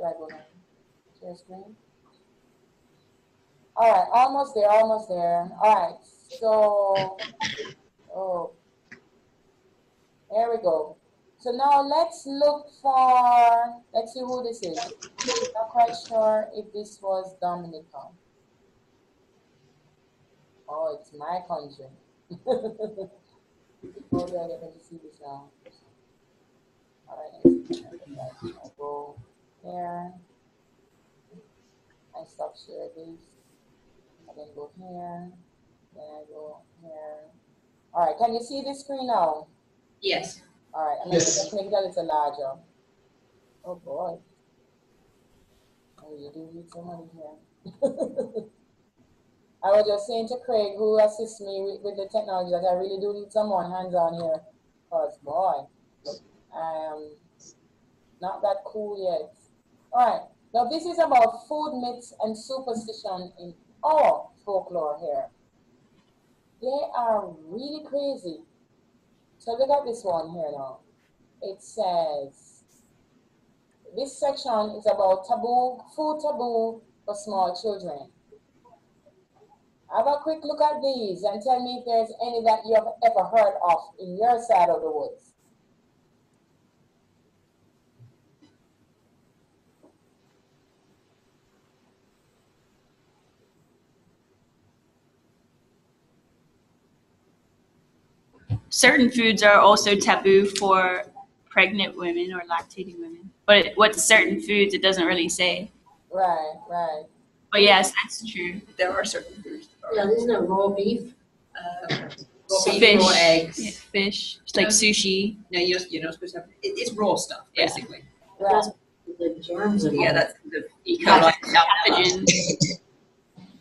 the right button. Share screen. All right, almost there, almost there. All right, so, oh, there we go. So now let's look for, let's see who this is. Not quite sure if this was Dominica. Oh, it's my country. Maybe I get to see this now. All right, I'll go here. I stop share this. I then go here. Then I go here. All right, can you see this screen now? Yes. All right, I'm going to just make it a little larger. Oh boy. Oh, you do need somebody here. I was just saying to Craig, who assists me with the technology, that I really do need someone hands-on here. Because, boy, I am not that cool yet. All right, now this is about food myths and superstition in our folklore here. They are really crazy. So look at this one here now. It says, this section is about taboo, food taboo for small children. Have a quick look at these and tell me if there's any that you have ever heard of in your side of the woods. Certain foods are also taboo for pregnant women or lactating women. But what's certain foods, it doesn't really say. Right, right. But yes, that's true. There are certain foods. Yeah, isn't it raw beef? Raw beef, Fish, raw eggs. yeah, fish, it's like sushi. No, you're not supposed to have it's raw stuff, basically. Right. That's the germs and Yeah, all. that's the E. coli. Pathogen.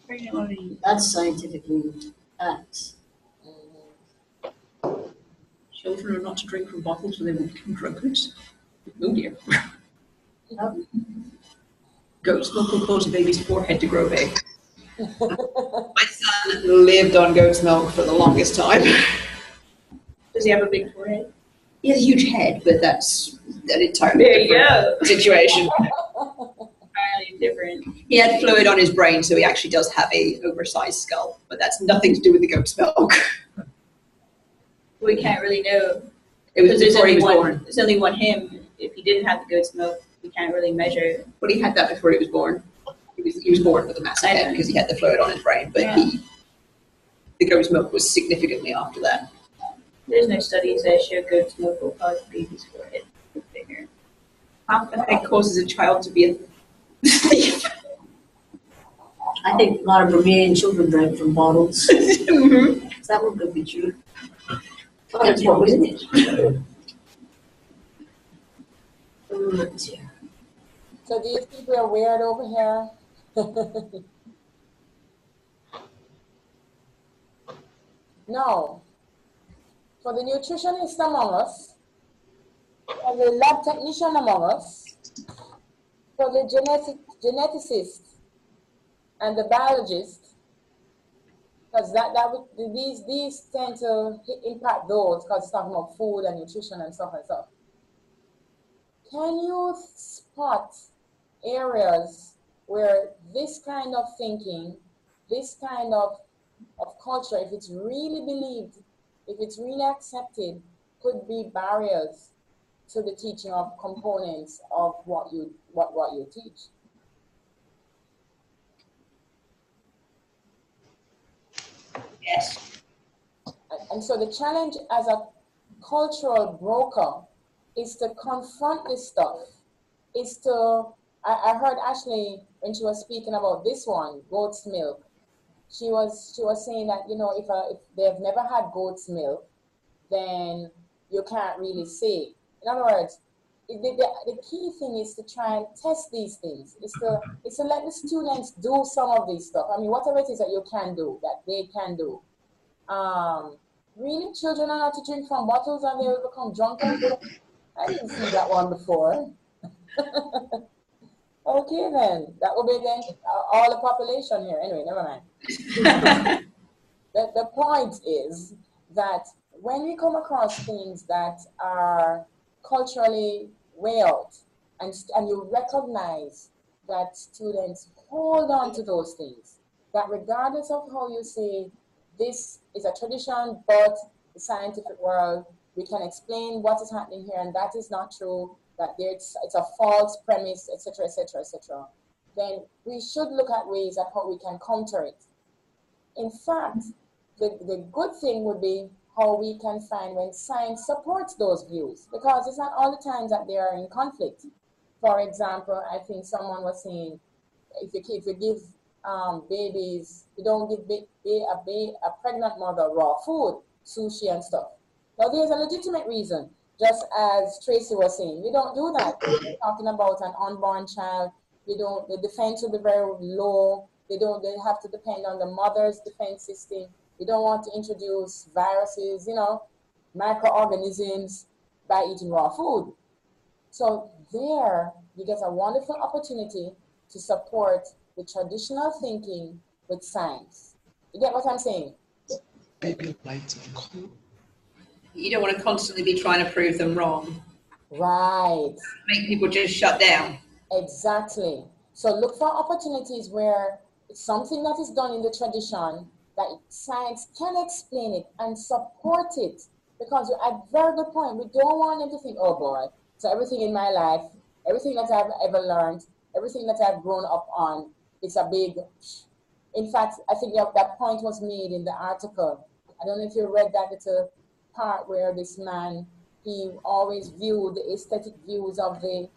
Pregnant women. That's scientifically fact. Children are not to drink from bottles so they won't become drunkards. Oh dear. Yep. Goat's milk will cause a baby's forehead to grow big. My son lived on goat's milk for the longest time. Does he have a big forehead? He has a huge head, but that's an entirely There you different situation. Entirely different. He had fluid on his brain, so he actually does have a oversized skull, but that's nothing to do with the goat's milk. We can't really know. It was Because there's before he only was one. born. There's only one him. If he didn't have the goat's milk, we can't really measure. But he had that before he was born. He was born with a massive head because he had the fluid on his brain, but the goat's milk was significantly after that. There's no studies that show goat's milk will cause babies' forehead bigger. It causes a child to be a thief. I think a lot of Romanian children drank from bottles. That one could be true. Oh, that's what was in it. Let's see. So do you think we're weird over here? No. For the nutritionist among us, for the lab technician among us, for the geneticist and the biologist, because these tend to impact those, because it's talking about food and nutrition and stuff and stuff. Can you spot areas where this kind of thinking, this kind of culture, if it's really believed, if it's really accepted, could be barriers to the teaching of components of what you teach? Yes. And so the challenge as a cultural broker is to confront this stuff, is to, I heard Ashley, when she was speaking about this one, goat's milk, she was saying that, you know, if they've never had goat's milk, then you can't really say. In other words, the key thing is to try and test these things. It's to let the students do some of these stuff. I mean, whatever it is that you can do, that they can do. Really, children are not to drink from bottles and they will become drunken? I didn't see that one before. Okay, then. That will be then all the population here. Anyway, never mind. The point is that when we come across things that are culturally way out, and you recognize that students hold on to those things, that regardless of how you say this is a tradition, but the scientific world, we can explain what is happening here, and that is not true, that it's a false premise, etc., etc., etc., then we should look at ways at how we can counter it. In fact, the good thing would be how we can find when science supports those views, because it's not all the times that they are in conflict. For example, I think someone was saying, if you give babies, you don't give a pregnant mother raw food, sushi and stuff. Now there's a legitimate reason, just as Tracy was saying, we don't do that. We're talking about an unborn child. The defense will be very low. They have to depend on the mother's defense system. We don't want to introduce viruses, microorganisms by eating raw food. So there, you get a wonderful opportunity to support the traditional thinking with science. You get what I'm saying? You don't want to constantly be trying to prove them wrong. Right. Make people just shut down. Exactly. So look for opportunities where it's something that is done in the tradition, that science can explain it and support it. Because at a very good point, we don't want them to think, oh boy, so everything in my life, everything that I've ever learned, everything that I've grown up on, it's a big, in fact, I think that point was made in the article. I don't know if you read that little part where this man, he always viewed the aesthetic views of he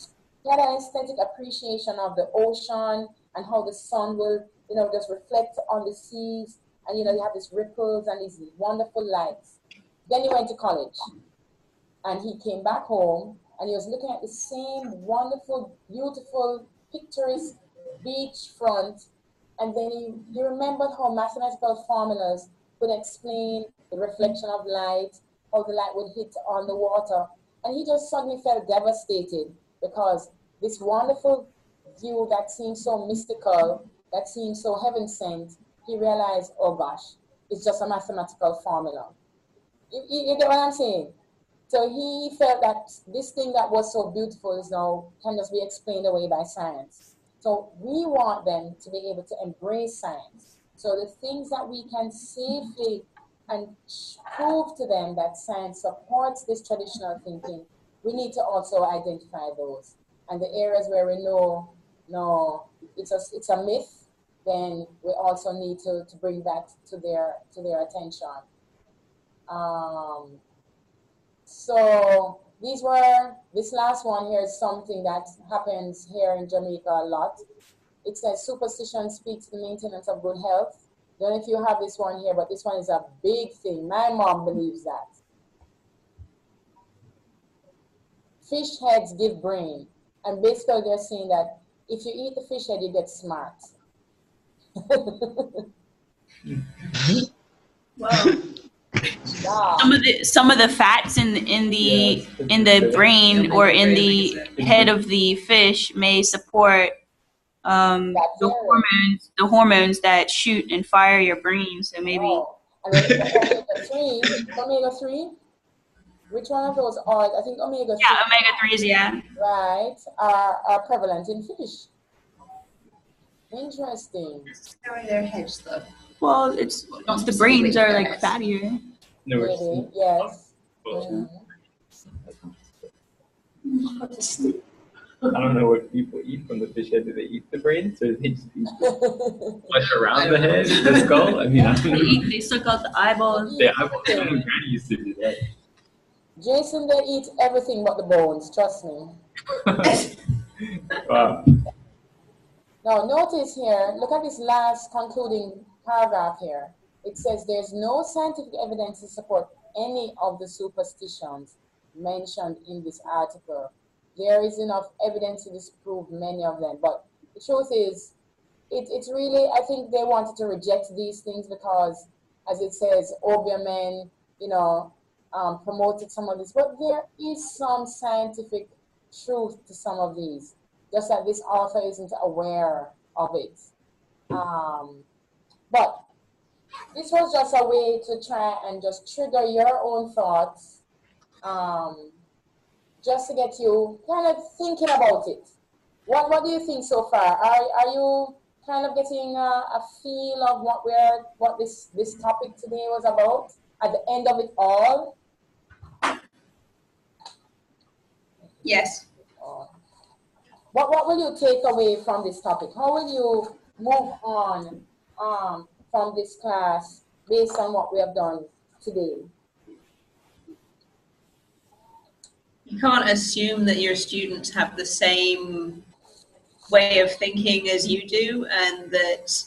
had an aesthetic appreciation of the ocean and how the sun will, just reflect on the seas. And, you have these ripples and these wonderful lights. Then he went to college and he came back home and he was looking at the same wonderful, beautiful, picturesque beach front. And then he remembered how mathematical formulas could explain the reflection of light, how the light would hit on the water. And he just suddenly felt devastated because this wonderful view that seemed so mystical, that seemed so heaven sent, he realized, oh gosh, it's just a mathematical formula. You get what I'm saying? So he felt that this thing that was so beautiful is now can just be explained away by science. So we want them to be able to embrace science. So the things that we can safely and prove to them that science supports this traditional thinking, we need to also identify those. And the areas where we know, no, it's a myth, then we also need to bring that to their attention. So this last one here is something that happens here in Jamaica a lot. It says superstition speaks to the maintenance of good health. I don't know if you have this one here, but this one is a big thing. My mom believes that. Fish heads give brain. And basically they're saying that if you eat the fish head, you get smart. Wow. Some of the fats in the brain or in the head of the fish may support the hormones that shoot and fire your brain. So maybe. Oh. And then omega-3. Which one of those are? I think omega-3. Yeah, omega-3s. Yeah. Right, are prevalent in fish. Interesting. How their heads though? Well, it's the brains are like fattier. No, Maybe, yes. I don't know what people eat from the fish head. Do they eat the brains or do they just eat the flesh around the head, the skull? I mean, I don't know. They suck out the eyeballs. The eyeballs. My granny used to do that. Jason, they eat everything but the bones, trust me. Wow. Now notice here, look at this last concluding paragraph here. It says there's no scientific evidence to support any of the superstitions mentioned in this article. There is enough evidence to disprove many of them, but the truth is, it's really, I think they wanted to reject these things because, as it says, obeah men, promoted some of this, but there is some scientific truth to some of these, just that this author isn't aware of it. But this was just a way to try and just trigger your own thoughts just to get you kind of thinking about it. What do you think so far? Are you kind of getting a feel of what this topic today was about at the end of it all? Yes. What will you take away from this topic? How will you move on from this class based on what we have done today? You can't assume that your students have the same way of thinking as you do, and that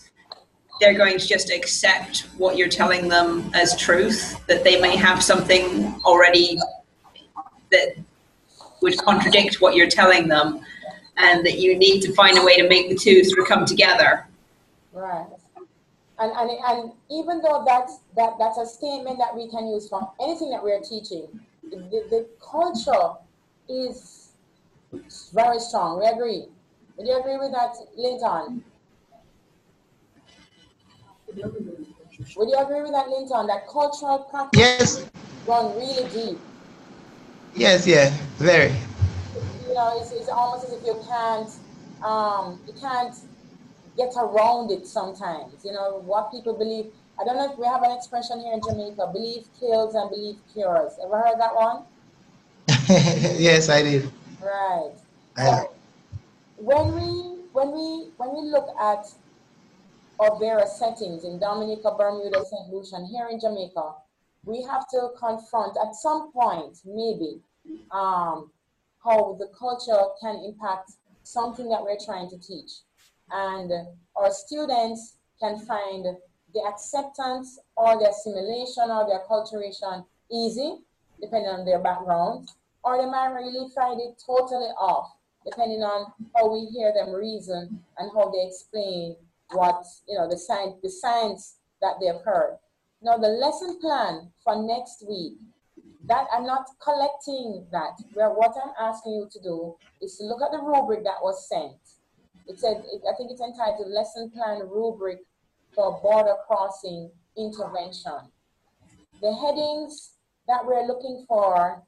they're going to just accept what you're telling them as truth, that they may have something already that would contradict what you're telling them, and that you need to find a way to make the two sort of come together. Right. And even though that's a statement that we can use from anything that we're teaching, the culture is very strong. We agree. Would you agree with that, Linton? Would you agree with that, Linton? That cultural practice Yes. run really deep. Yes, yeah, very. You know, it's almost as if you can't get around it sometimes. You know, what people believe. I don't know if we have an expression here in Jamaica, belief kills and belief cures. Ever heard that one? Yes, I did. Right. So when we look at our various settings in Dominica, Bermuda, St. Lucia, and here in Jamaica, we have to confront at some point, maybe, how the culture can impact something that we're trying to teach. And our students can find the acceptance or the assimilation or the acculturation easy, depending on their background, or they might really find it totally off, depending on how we hear them reason and how they explain what, you know, the science that they've heard. Now, the lesson plan for next week, that I'm not collecting that. What I'm asking you to do is to look at the rubric that was sent. It said, I think it's entitled Lesson Plan Rubric for Border Crossing Intervention. The headings that we're looking for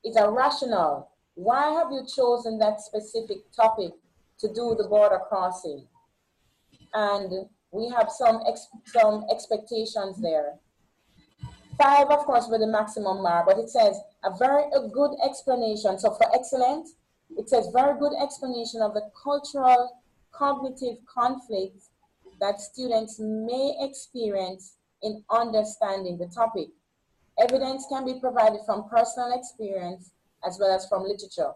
is a rationale. Why have you chosen that specific topic to do the border crossing? And we have some expectations there. 5, of course, with the maximum mark, but it says a good explanation. So for excellent, it says very good explanation of the cultural cognitive conflict that students may experience in understanding the topic. Evidence can be provided from personal experience as well as from literature.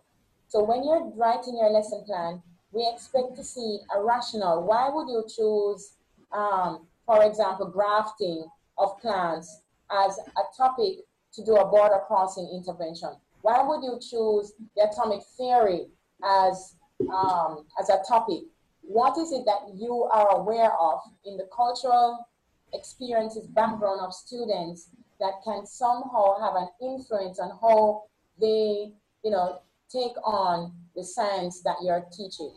So when you're writing your lesson plan, we expect to see a rationale. Why would you choose, for example, grafting of plants as a topic to do a border crossing intervention? Why would you choose the atomic theory as a topic? What is it that you are aware of in the cultural experiences, background of students that can somehow have an influence on how they, you know, take on the science that you're teaching?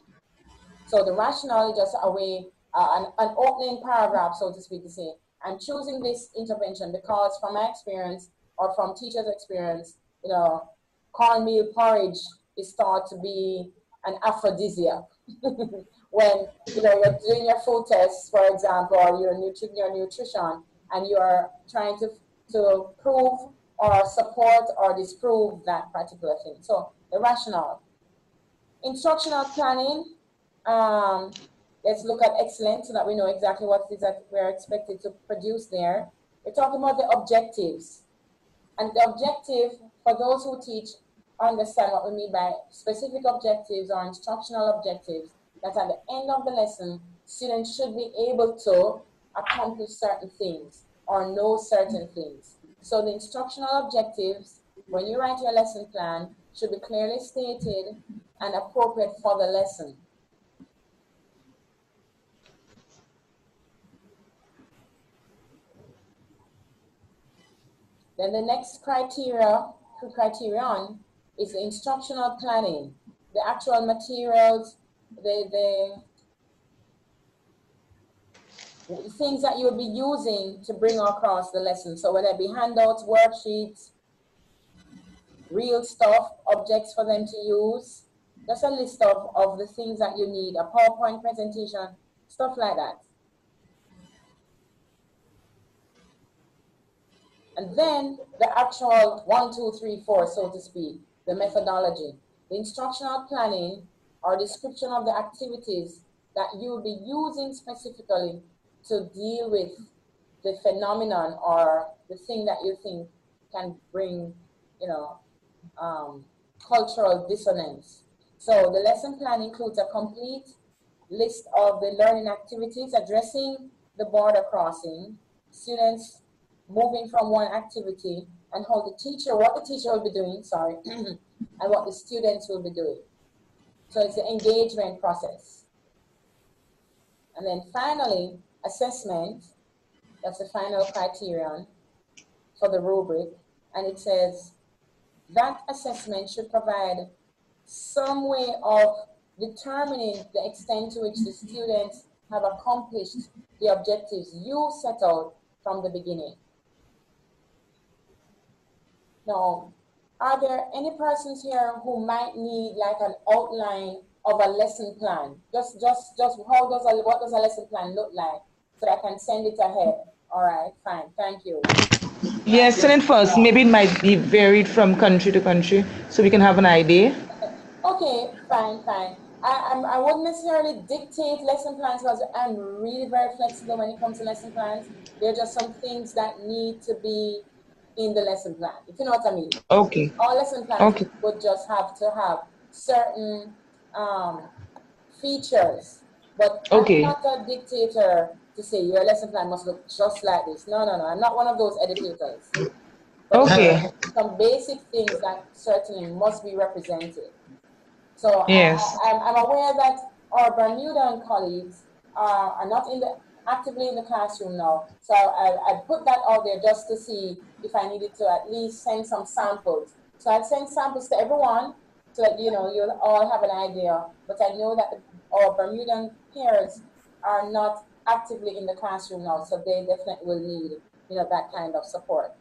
So the rationale is just a way, an opening paragraph, so to speak, to say, I'm choosing this intervention because from my experience or from teachers' experience, you know, cornmeal porridge is thought to be an aphrodisiac. When, you know, you're doing your food tests, for example, or your nutrition, and you're trying to prove or support or disprove that particular thing. So the rationale. Instructional planning. Let's look at excellence so that we know exactly what it is that we're expected to produce there. We're talking about the objectives. And the objective, for those who teach, understand what we mean by specific objectives or instructional objectives, that at the end of the lesson, students should be able to accomplish certain things or know certain things. So the instructional objectives, when you write your lesson plan, should be clearly stated and appropriate for the lesson. Then the next criterion is the instructional planning, the actual materials, the things that you will be using to bring across the lesson. So whether it be handouts, worksheets, real stuff, objects for them to use. Just a list of the things that you need, a PowerPoint presentation, stuff like that. And then the actual 1, 2, 3, 4, so to speak, the methodology, the instructional planning or description of the activities that you will be using specifically to deal with the phenomenon or the thing that you think can bring, you know, cultural dissonance. So the lesson plan includes a complete list of the learning activities addressing the border crossing, students moving from one activity, and how the teacher, what the teacher will be doing, sorry, and what the students will be doing. So it's the engagement process. And then finally, assessment, that's the final criterion for the rubric. And it says that assessment should provide some way of determining the extent to which the students have accomplished the objectives you set out from the beginning. Now, are there any persons here who might need like an outline of a lesson plan? Just what does a lesson plan look like so I can send it ahead? All right, fine, thank you. Yes, send it first. Maybe it might be varied from country to country, so we can have an idea. Okay, fine. I wouldn't necessarily dictate lesson plans because I'm really very flexible when it comes to lesson plans. There are just some things that need to be in the lesson plan, if you know what I mean. Okay. All lesson plans would just have to have certain features, but I'm not a dictator to say your lesson plan must look just like this. No, I'm not one of those educators. But some basic things that certainly must be represented. So yes. I'm aware that our Bermudan colleagues are not actively in the classroom now. So I put that out there just to see if I needed to at least send some samples. So I'd send samples to everyone so that, you know, you'll all have an idea. But I know that our Bermudan peers are not actively in the classroom now, so they definitely will need, you know, that kind of support.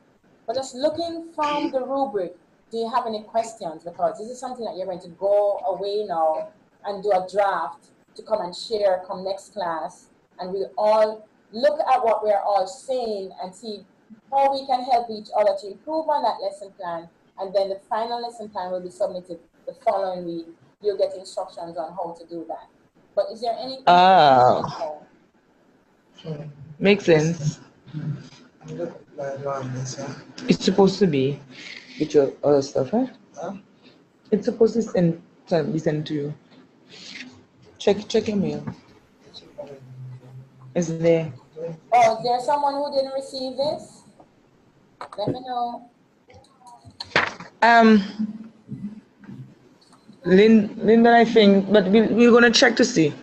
But just looking from the rubric, do you have any questions? Because this is something that you're going to go away now and do a draft to come and share come next class. And we'll all look at what we're all saying and see how we can help each other to improve on that lesson plan. And then the final lesson plan will be submitted the following week. You'll get instructions on how to do that. But is there any? Makes sense. It's supposed to be with your other stuff, right? It's supposed to be sent to you. Check your mail. Is there? Oh, is there someone who didn't receive this? Let me know. Linda, I think, but we're gonna check to see.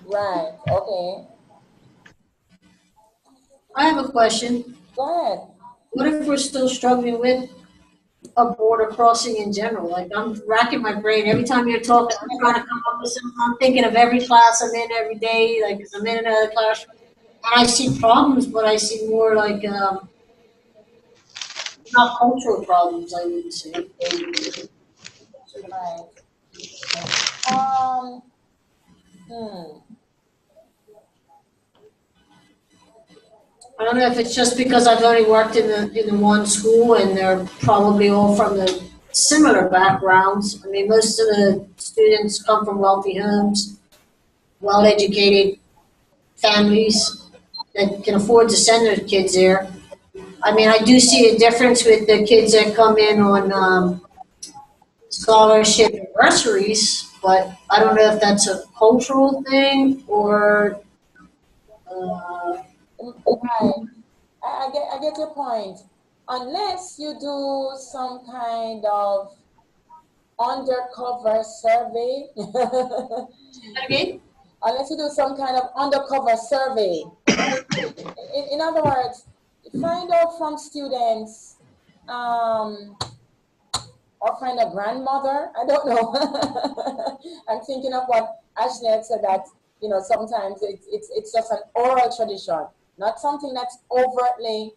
Right. Okay. I have a question. Go ahead. What if we're still struggling with a border crossing in general? Like, I'm racking my brain every time you're talking. I'm trying to come up with something. I'm thinking of every class I'm in every day. Like, I'm in another classroom, and I see problems, but I see more like not cultural problems, I would say. Right. I don't know if it's just because I've only worked in the one school and they're probably all from the similar backgrounds. I mean, most of the students come from wealthy homes, well-educated families that can afford to send their kids there. I mean, I do see a difference with the kids that come in on scholarship and bursaries, but I don't know if that's a cultural thing or. Right. I get your point. Unless you do some kind of undercover survey. Okay. Unless you do some kind of undercover survey. In other words, find out from students, or find a grandmother. I don't know. I'm thinking of what Ashley had said, that, you know, sometimes it's just an oral tradition, not something that's overtly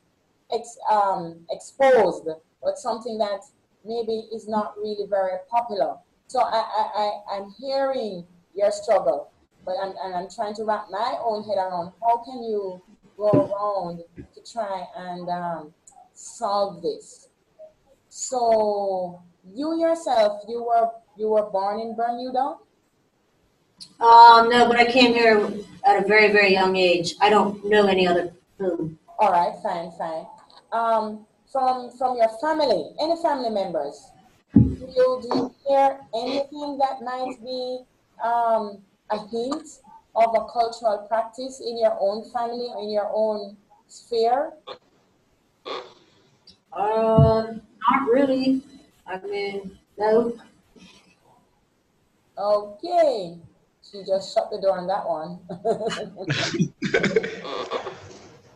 exposed, but something that maybe is not really very popular. So I'm hearing your struggle, but I'm trying to wrap my own head around how can you go around to try and solve this. So you yourself, you were born in Bermuda? No, but I came here at a very, very young age. I don't know any other food. All right, fine, fine. From your family, any family members, do you hear anything that might be a hint of a cultural practice in your own family, in your own sphere? Not really. I mean, no. Okay, she just shut the door on that one.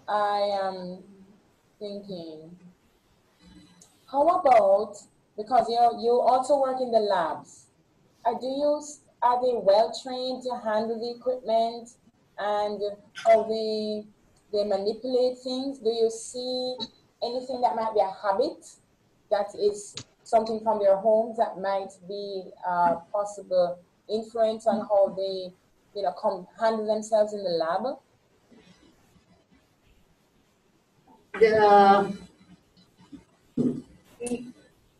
I am thinking, how about, because you also work in the labs, are they well trained to handle the equipment and how they manipulate things? Do you see anything that might be a habit that is something from their homes that might be possible influence on how they handle themselves in the lab? Uh,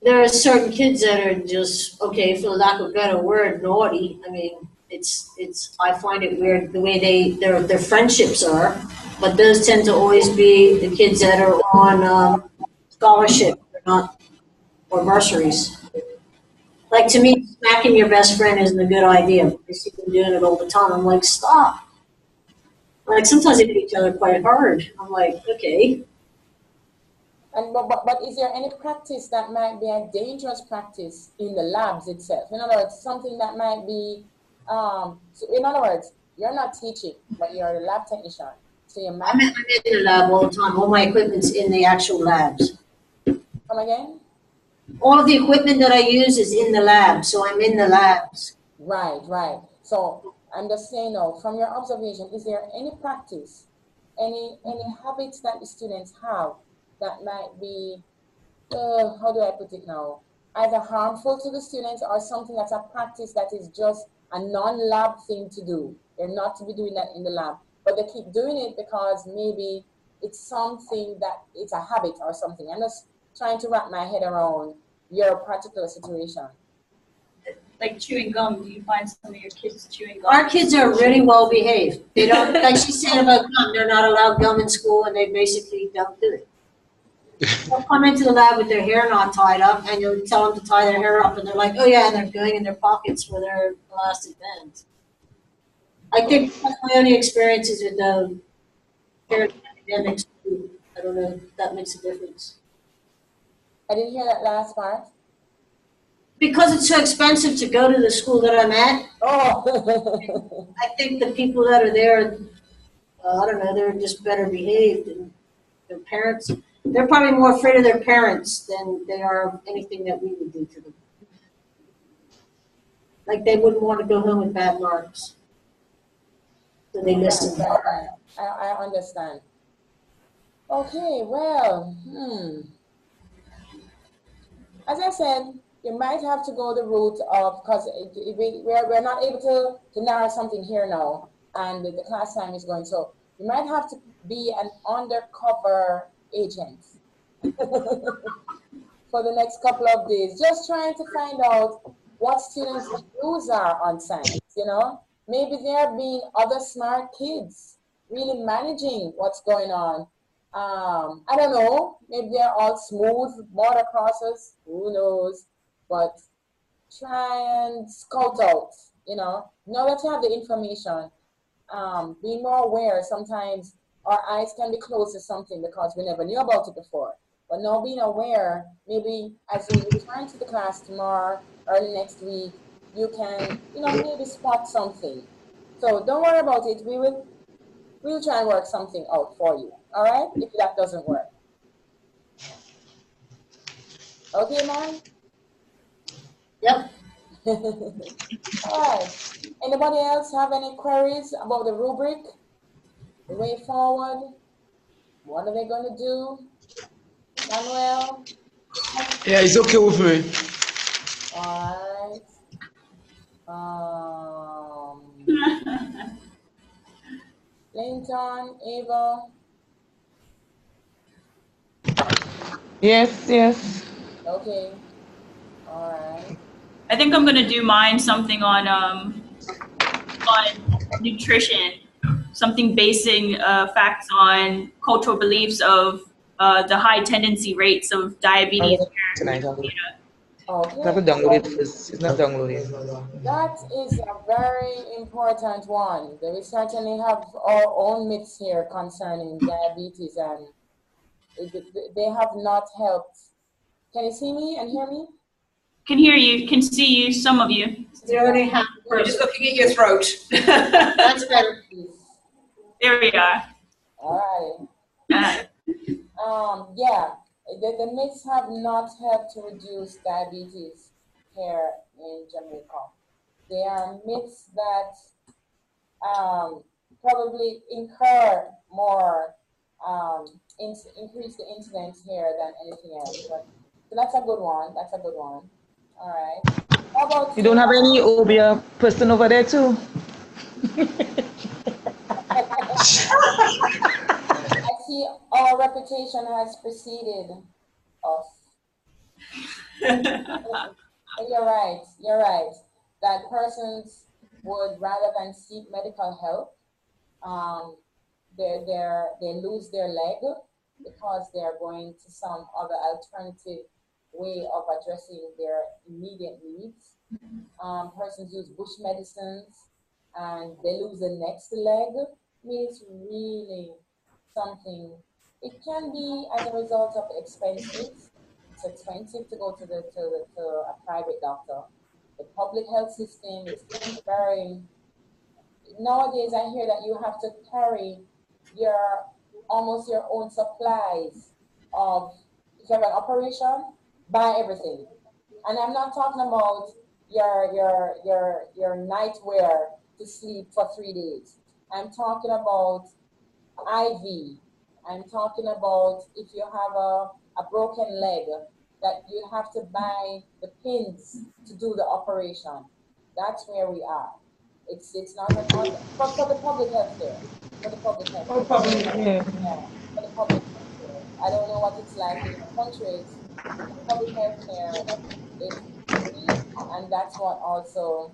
there are certain kids that are just, okay, for lack of a better word, naughty. I mean, I find it weird the way their friendships are, but those tend to always be the kids that are on scholarship, or bursaries. Like, to me, smacking your best friend isn't a good idea. I see them doing it all the time. I'm like, stop. Like, sometimes they hit each other quite hard. I'm like, okay. And but is there any practice that might be a dangerous practice in the labs itself? In other words, something that might be, so in other words, you're not teaching, but you're a lab technician. So you might. I'm in the lab all the time. All my equipment's in the actual labs. Come again? All of the equipment that I use is in the lab, so I'm in the labs. Right, right. So I'm just saying now, from your observation, is there any practice, any habits that the students have that might be, how do I put it now, either harmful to the students or something that's a practice that is just a non-lab thing to do? They're not to be doing that in the lab, but they keep doing it because maybe it's something that it's a habit or something. I'm just trying to wrap my head around your particular situation. Like chewing gum, do you find some of your kids chewing gum? Our kids are really well behaved. They don't, like she said about gum, they're not allowed gum in school, and they basically don't do it. They'll come into the lab with their hair not tied up, and you'll tell them to tie their hair up, and they're like, oh yeah, and they're going in their pockets for their elastic bands. I think that's my only experiences with the parent academics. I don't know if that makes a difference. I didn't hear that last part. Because it's so expensive to go to the school that I'm at. Oh. I think the people that are there, I don't know, they're just better behaved, and their parents, they're probably more afraid of their parents than they are of anything that we would do to them. Like, they wouldn't want to go home with bad marks. So they listen. Right. I understand. Okay, well, as I said, you might have to go the route of, because we're not able to narrow something here now, and the class time is going, so you might have to be an undercover agent for the next couple of days, just trying to find out what students' views are on science, Maybe there being other smart kids really managing what's going on. I don't know, maybe they're all smooth border crossers, who knows, but try and scout out, now that you have the information, be more aware. Sometimes our eyes can be closed to something because we never knew about it before. But now being aware, maybe as you return to the class tomorrow, early next week, you can, maybe spot something. So don't worry about it. We'll try and work something out for you. All right? If that doesn't work. Okay, man? Yep. All right. Anybody else have any queries about the rubric? The way forward? What are they going to do? Samuel? Yeah, it's okay with me. Alright. Linton, Ava. Yes, yes. Okay. Alright. I think I'm gonna do mine something on nutrition, something basing facts on cultural beliefs of the high tendency rates of I'm diabetes. gonna tonight. I'm gonna have to Okay. download it first. It's not downloaded. That is a very important one. We certainly have our own myths here concerning diabetes, and they have not helped. Can you see me and hear me? Can hear you, can see you, some of you. They're only half We're just person. looking at your throat. That's better. There we are. All right. Yeah, the myths have not helped to reduce diabetes here in Jamaica. They are myths that probably incur more, increase the incidence here than anything else. But so that's a good one. That's a good one. All right. How about You don't have any obia person over there too? I see our reputation has preceded us. You're right. You're right. That persons would, rather than seek medical help, they lose their leg because they're going to some other alternative way of addressing their immediate needs. Persons use bush medicines and they lose the next leg. I mean, it's really something. It can be as a result of expenses. It's expensive to go to a private doctor. The public health system is very. Nowadays, I hear that you have to carry almost your own supplies of, if you have an operation, buy everything. And I'm not talking about your nightwear to sleep for 3 days. I'm talking about IV. I'm talking about if you have a broken leg, that you have to buy the pins to do the operation. That's where we are. It's not for the public health care. For the public health care. Yeah. Yeah, for the public health care. I don't know what it's like in other countries. Public health care is free, and that's what also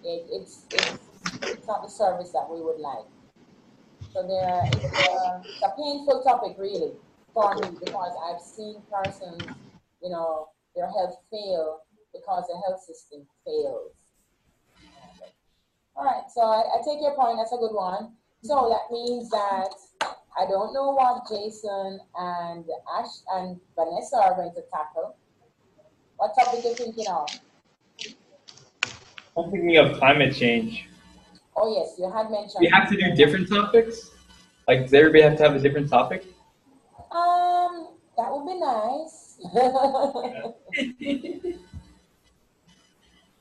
it's not the service that we would like. So it's a painful topic really for me, because I've seen persons, their health fail because the health system fails. All right, so I take your point. That's a good one. So that means that I don't know what Jason and Ash and Vanessa are going to tackle. What topic are you thinking of? I'm thinking of climate change. Oh yes, you had mentioned. We have to do different topics? Like, does everybody have to have a different topic? That would be nice.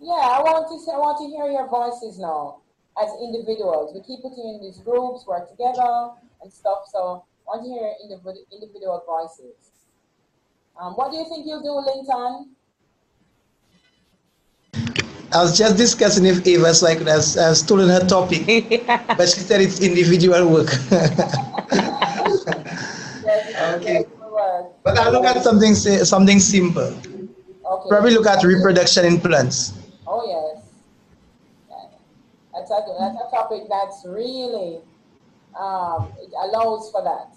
Yeah, I want to hear your voices now as individuals. We keep putting in these groups, work together and stuff. So I want to hear individual voices. What do you think you'll do, Linton? I was just discussing if Ava's like has stolen her topic, but she said it's individual work. Okay. But I'll look at something simple. Okay. Probably look at reproduction in plants. Oh yes. That's a topic that's really it allows for that.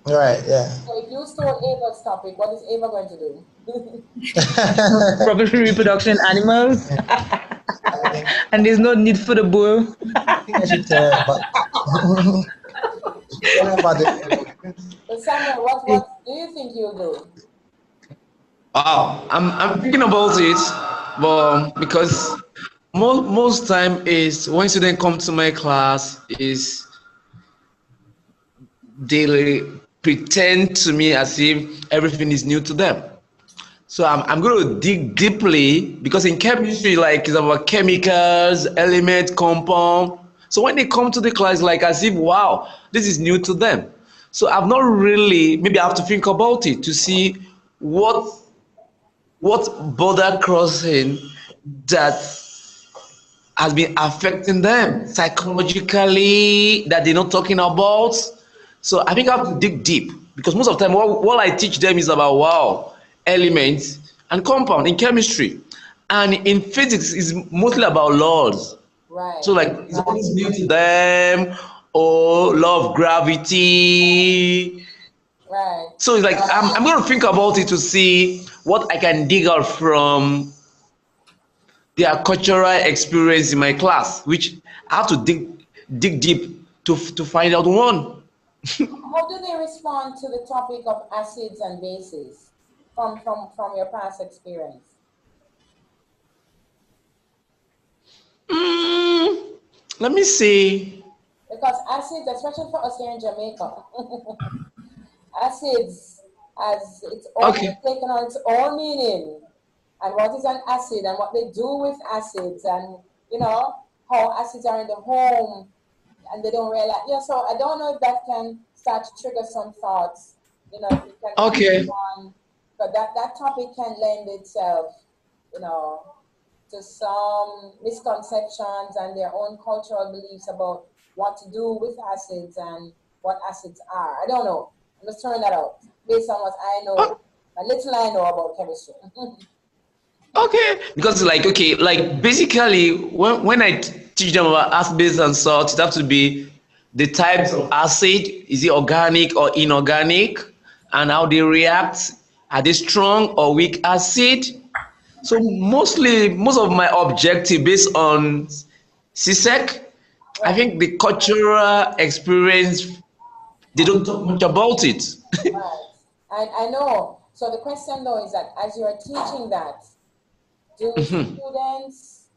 All right, yeah. So if you stole Ava's topic, what is Ava going to do? Probably reproduction animals. And there's no need for the bull. I think I should tell her about it. So Samuel, what do you think you'll do? I'm thinking about it, but because most time is when students come to my class is they pretend to me as if everything is new to them. So I'm going to dig deeply, because in chemistry, like, it's about chemicals, element, compound. So when they come to the class, like as if, wow, this is new to them. So I've not really, maybe I have to think about it to see what border crossing that has been affecting them psychologically that they're not talking about. So I think I have to dig deep because most of the time what I teach them is about elements and compound in chemistry, and in physics is mostly about laws. Right. So like it's always new to them, or law of gravity. Right. So it's like I'm going to think about it to see what I can dig out from their cultural experience in my class, which I have to dig deep to find out one. How do they respond to the topic of acids and bases from your past experience? Let me see. Because acids, especially for us here in Jamaica, acids has its own taken on its own meaning, and what is an acid and what they do with acids, and you know how acids are in the home and they don't realize. Yeah, so I don't know if that can start to trigger some thoughts. You know, if it can but that topic can lend itself, you know, to some misconceptions and their own cultural beliefs about what to do with acids and what acids are. I don't know. I'm just throwing that out based on what I know, a little I know about chemistry. Okay, because like basically when I teach them about acid base and salt, it has to be the types of acid. Is it organic or inorganic, and how they react? Are they strong or weak acid? So most of my objective based on CSEC, I think the cultural experience, they don't talk much about it. Right. I know. So the question though is that as you're teaching that, do students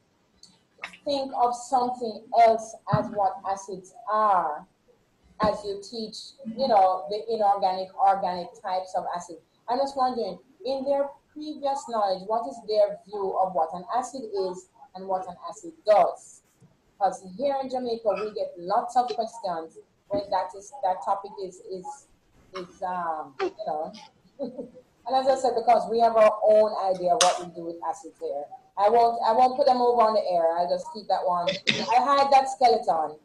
think of something else as what acids are as you teach, you know, the inorganic, organic types of acids? I'm just wondering, in their previous knowledge, what is their view of what an acid is and what an acid does? Because here in Jamaica, we get lots of questions when that topic is you know, and as I said, because we have our own idea of what we do with acids here. I won't put them over on the air. I'll just keep that one. I hide that skeleton.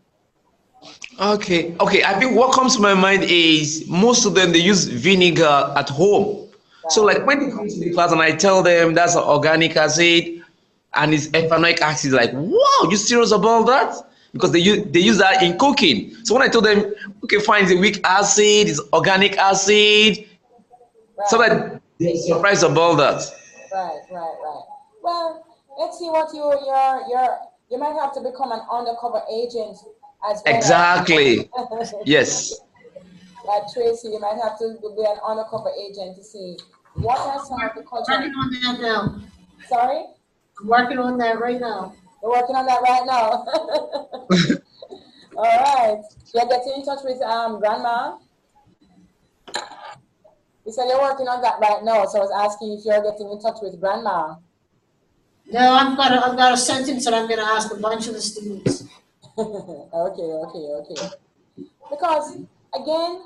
Okay. I think what comes to my mind is most of them, they use vinegar at home. Right. So like when they come to the class and I tell them that's an organic acid and it's ethanoic acid, like, wow, you serious about that? Because they use that in cooking. So when I tell them, okay, fine, it's a weak acid, it's organic acid, right, so that they're surprised about that. Right. Well, let's see what you might have to become an undercover agent as well. Exactly. Yes. Like Tracy, you might have to be an undercover agent to see what are some of the cultural. Working on that now. Sorry? I'm working on that right now. You're working on that right now. All right. You're getting in touch with Grandma? You said you're working on that right now, so I was asking if you're getting in touch with Grandma. No, I've got a sentence that I'm going to ask a bunch of the students. Okay. Because again,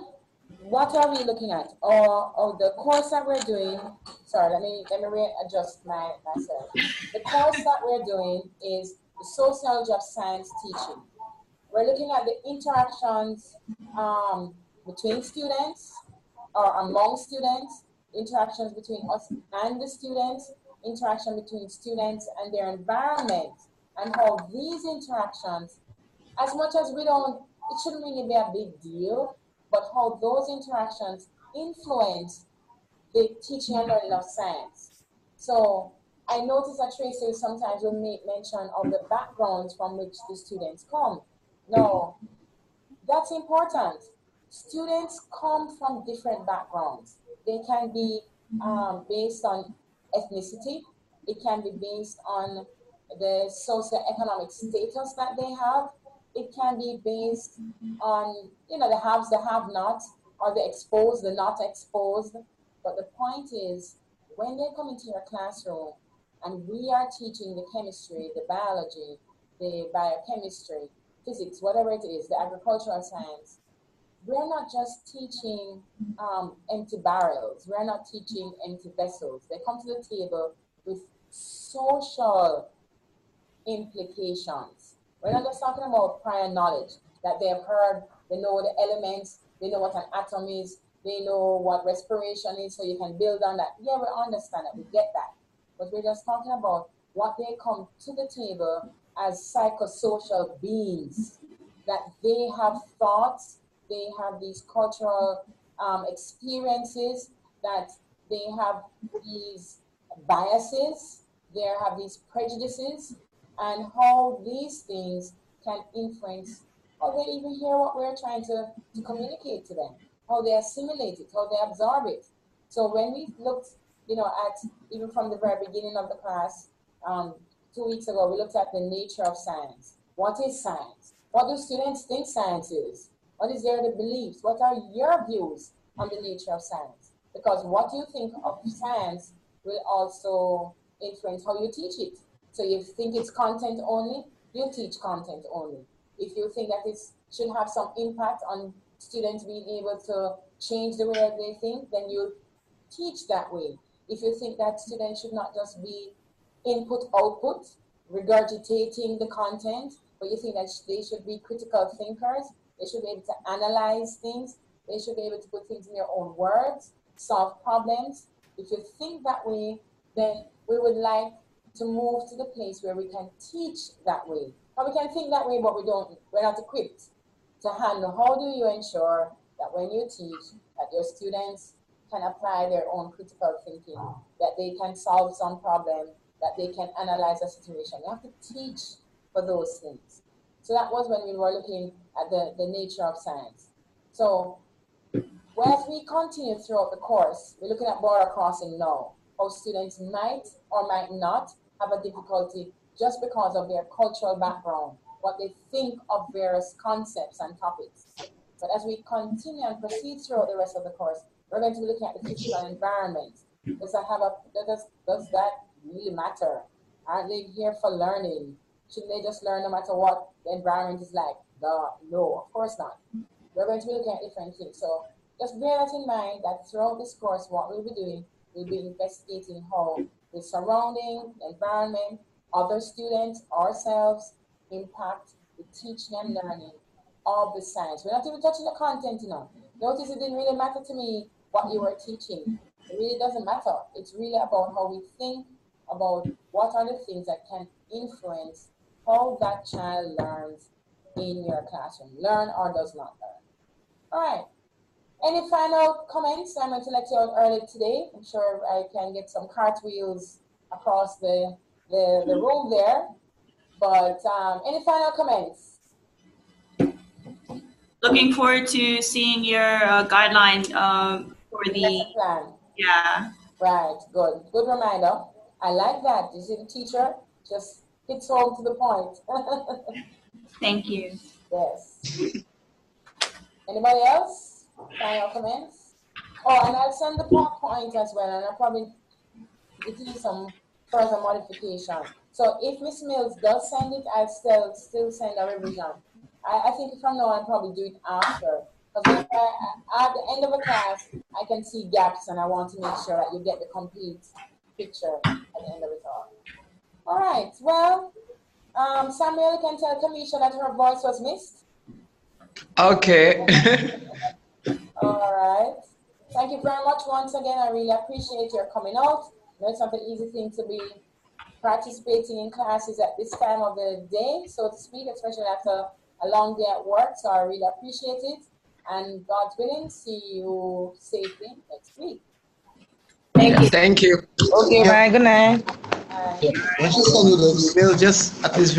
what are we looking at? Or the course that we're doing. Sorry, let me readjust myself. The course that we're doing is the sociology of science teaching. We're looking at the interactions between students or among students, interactions between us and the students, interaction between students and their environment, and how these interactions, as much as it shouldn't really be a big deal, but how those interactions influence the teaching and learning of science. So I notice that Tracy sometimes will make mention of the backgrounds from which the students come. No, that's important. Students come from different backgrounds. They can be based on ethnicity. It can be based on the socioeconomic status that they have. It can be based on, you know, the haves, the have-nots, or the exposed, the not exposed. But the point is, when they come into your classroom and we are teaching the chemistry, the biology, the biochemistry, physics, whatever it is, the agricultural science, we're not just teaching empty barrels. We're not teaching empty vessels. They come to the table with social implications. We're not just talking about prior knowledge that they have heard, they know the elements, they know what an atom is, they know what respiration is, so you can build on that. Yeah, we understand that, we get that. But we're just talking about what they come to the table as psychosocial beings, that they have thoughts, they have these cultural experiences, that they have these biases, they have these prejudices, and how these things can influence how they even hear what we're trying to communicate to them, how they assimilate it, how they absorb it. So when we looked, at even from the very beginning of the class, 2 weeks ago, we looked at the nature of science. What is science? What do students think science is? What is their beliefs? What are your views on the nature of science? Because what you think of science will also influence how you teach it. So if you think it's content only, you teach content only. If you think that it should have some impact on students being able to change the way that they think, then you teach that way. If you think that students should not just be input-output, regurgitating the content, but you think that they should be critical thinkers, they should be able to analyze things, they should be able to put things in their own words, solve problems. If you think that way, then we would like to move to the place where we can teach that way. Or we can think that way, but we're not equipped to handle. How do you ensure that when you teach, that your students can apply their own critical thinking, that they can solve some problem, that they can analyze a situation? You have to teach for those things. So that was when we were looking at the nature of science. So as we continue throughout the course, we're looking at border crossing now, how students might or might not have a difficulty just because of their cultural background, what they think of various concepts and topics. But as we continue and proceed throughout the rest of the course, we're going to be looking at the physical environment. Does that really matter? Aren't they here for learning? Shouldn't they just learn no matter what the environment is like? No, of course not. We're going to be looking at different things. So just bear that in mind, that throughout this course, what we'll be doing, we'll be investigating how the surrounding environment, other students, ourselves, impact the teaching and learning of the science. We're not even touching the content, Notice it didn't really matter to me what you were teaching. It really doesn't matter. It's really about how we think about what are the things that can influence how that child learns in your classroom. Learn or does not learn. All right. Any final comments? I'm going to let you out early today. I'm sure I can get some cartwheels across the room there. But any final comments? Looking forward to seeing your guideline for the lesson plan. Yeah. Right, good. Good reminder. I like that. You see, the teacher just hits home to the point. Thank you. Yes. Anybody else? Final comments? Oh, and I'll send the PowerPoint as well, and I'll probably give you some further modification. So if Miss Mills does send it, I'll still send a revision. I think from now on, I'll probably do it after. Because at the end of a class, I can see gaps, and I want to make sure that you get the complete picture at the end of it all. All right, well, Samuel can tell Kamisha that her voice was missed. Okay. All right. Thank you very much once again. I really appreciate your coming out. It's not an easy thing to be participating in classes at this time of the day, so to speak, especially after a long day at work. So I really appreciate it. And God willing, see you safely next week. Thank you. Thank you. Okay, bye. Good night. Bye. Yeah. Once you send you the email, just at least